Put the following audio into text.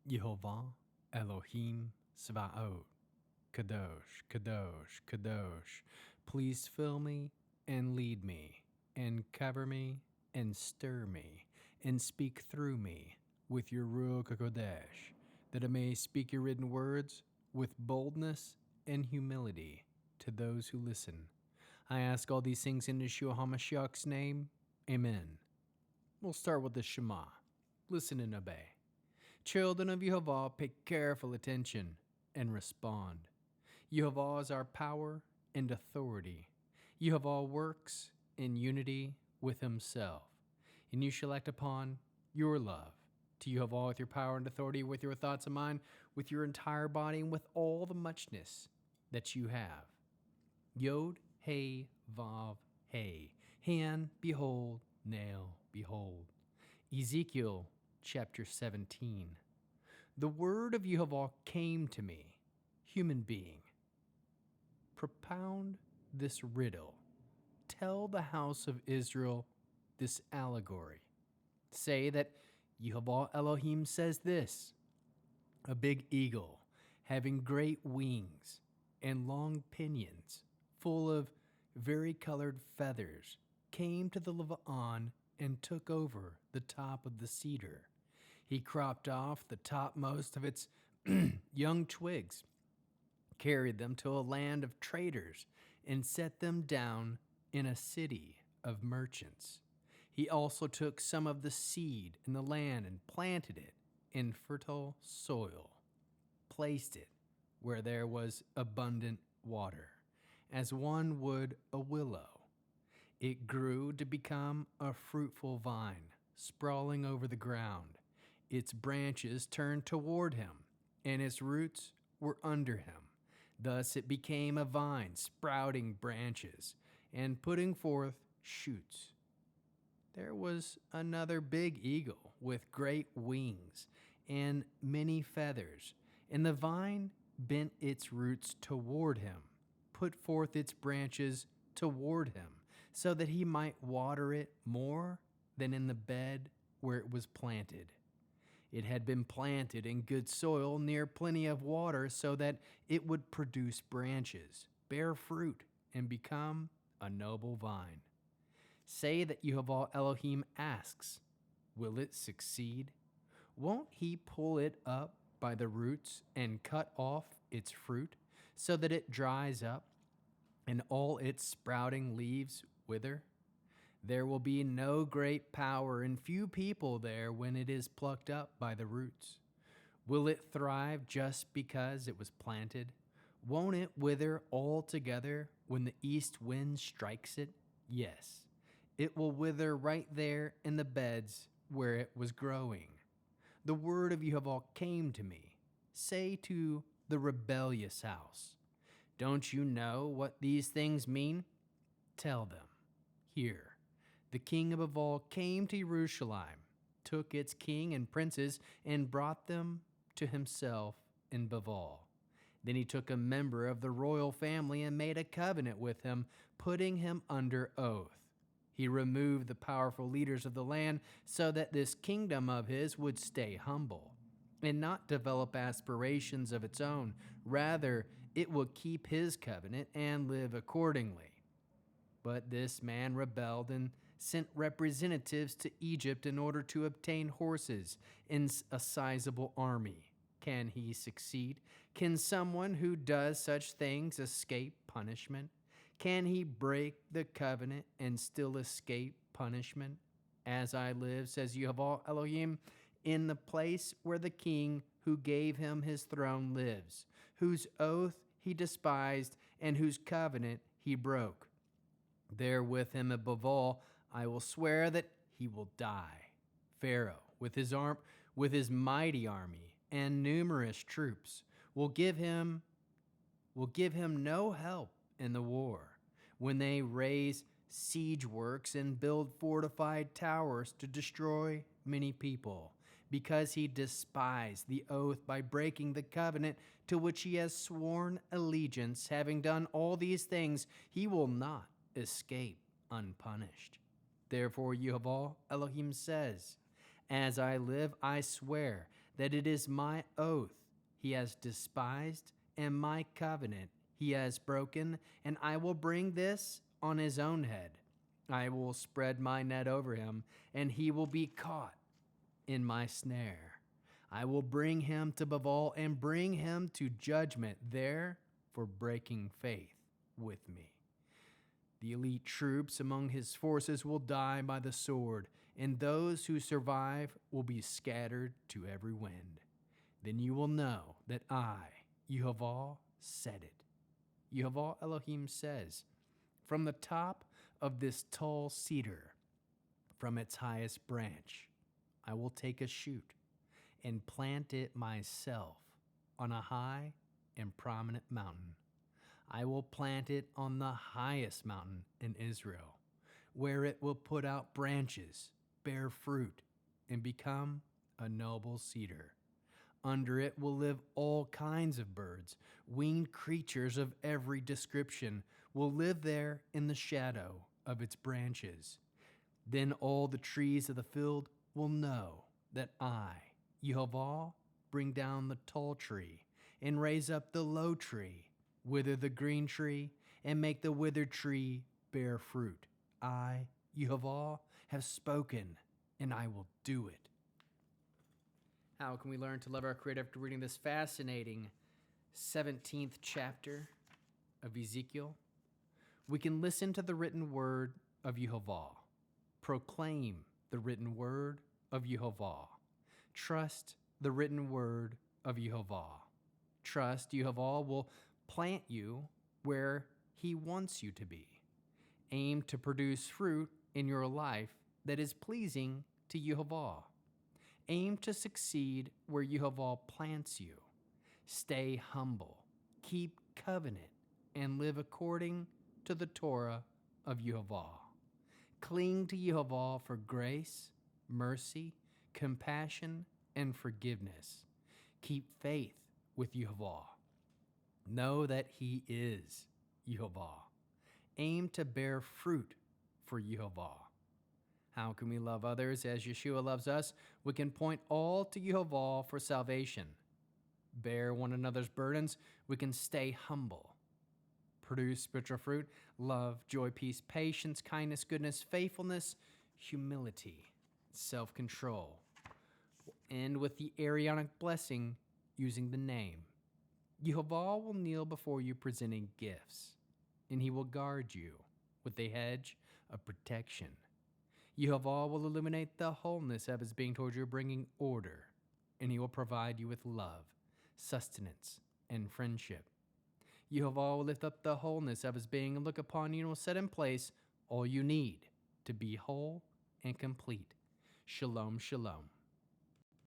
Yehovah Elohim Svaot, Kadosh, Kadosh, Kadosh. Please fill me and lead me, and cover me and stir me, and speak through me with your Ruach HaKodesh, that I may speak your written words with boldness and humility to those who listen. I ask all these things in Yeshua HaMashiach's name. Amen. We'll start with the Shema. Listen and obey. Children of Yehovah, pay careful attention and respond. Yehovah is our power and authority. Yehovah works in unity with himself. And you shall act upon your love to Yehovah with your power and authority, with your thoughts and mind, with your entire body, and with all the muchness that you have. Yod, Hey, Vav, Hey. Hand, behold, nail, behold. Ezekiel chapter 17. The word of Yehovah came to me, human being. Propound this riddle. Tell the house of Israel this allegory. Say that Yehovah Elohim says this: a big eagle, having great wings and long pinions, full of varicolored feathers, came to the Levi'an and took over the top of the cedar. He cropped off the topmost of its young twigs, carried them to a land of traders, and set them down in a city of merchants. He also took some of the seed in the land and planted it in fertile soil, placed it where there was abundant water, as one would a willow. It grew to become a fruitful vine, sprawling over the ground. Its branches turned toward him, and its roots were under him. Thus it became a vine, sprouting branches and putting forth shoots. There was another big eagle with great wings and many feathers, and the vine bent its roots toward him, put forth its branches toward him, so that he might water it more than in the bed where it was planted. It had been planted in good soil near plenty of water, so that it would produce branches, bear fruit, and become a noble vine. Say that Yehovah Elohim asks, will it succeed? Won't he pull it up by the roots and cut off its fruit, so that it dries up and all its sprouting leaves wither? There will be no great power and few people there when it is plucked up by the roots. Will it thrive just because it was planted? Won't it wither altogether when the east wind strikes it? Yes, it will wither right there in the beds where it was growing. The word of Yehovah came to me. Say to the rebellious house, don't you know what these things mean? Tell them, here, the king of all came to Jerusalem, took its king and princes, and brought them to himself in Baval. Then he took a member of the royal family and made a covenant with him, putting him under oath. He removed the powerful leaders of the land so that this kingdom of his would stay humble and not develop aspirations of its own. Rather, it would keep his covenant and live accordingly. But this man rebelled and sent representatives to Egypt in order to obtain horses and a sizable army. Can he succeed? Can someone who does such things escape punishment? Can he break the covenant and still escape punishment? As I live, says Yehovah Elohim, in the place where the king who gave him his throne lives, whose oath he despised and whose covenant he broke. There with him at Baval, I will swear that he will die. Pharaoh, with his mighty army and numerous troops, will give him no help in the war, when they raise siege works and build fortified towers to destroy many people, because he despised the oath by breaking the covenant to which he has sworn allegiance. Having done all these things, he will not escape unpunished. Therefore Yehovah Elohim says, as I live, I swear that it is my oath he has despised, and my covenant he has broken, and I will bring this on his own head. I will spread my net over him, and he will be caught in my snare. I will bring him to Babel and bring him to judgment there for breaking faith with me. The elite troops among his forces will die by the sword, and those who survive will be scattered to every wind. Then you will know that I, Yehovah, said it. Yehovah Elohim says, from the top of this tall cedar, from its highest branch, I will take a shoot and plant it myself on a high and prominent mountain. I will plant it on the highest mountain in Israel, where it will put out branches, bear fruit, and become a noble cedar. Under it will live all kinds of birds. Winged creatures of every description will live there in the shadow of its branches. Then all the trees of the field will know that I, Yehovah, bring down the tall tree and raise up the low tree, wither the green tree, and make the withered tree bear fruit. I, Yehovah, have spoken, and I will do it. How can we learn to love our Creator after reading this fascinating 17th chapter of Ezekiel? We can listen to the written word of Yehovah, proclaim the written word of Yehovah, trust the written word of Yehovah. Trust Yehovah will plant you where he wants you to be. Aim to produce fruit in your life that is pleasing to Yehovah. Aim to succeed where Yehovah plants you. Stay humble, keep covenant, and live according to the Torah of Yehovah. Cling to Yehovah for grace, mercy, compassion, and forgiveness. Keep faith with Yehovah. Know that he is Yehovah. Aim to bear fruit for Yehovah. How can we love others as Yeshua loves us? We can point all to Yehovah for salvation. Bear one another's burdens. We can stay humble. Produce spiritual fruit, love, joy, peace, patience, kindness, goodness, faithfulness, humility, self-control. We'll end with the Aaronic blessing using the name. Yehovah will kneel before you presenting gifts, and he will guard you with a hedge of protection. Yehovah will illuminate the wholeness of his being toward you, bringing order, and he will provide you with love, sustenance, and friendship. Yehovah will lift up the wholeness of his being and look upon you and will set in place all you need to be whole and complete. Shalom, shalom.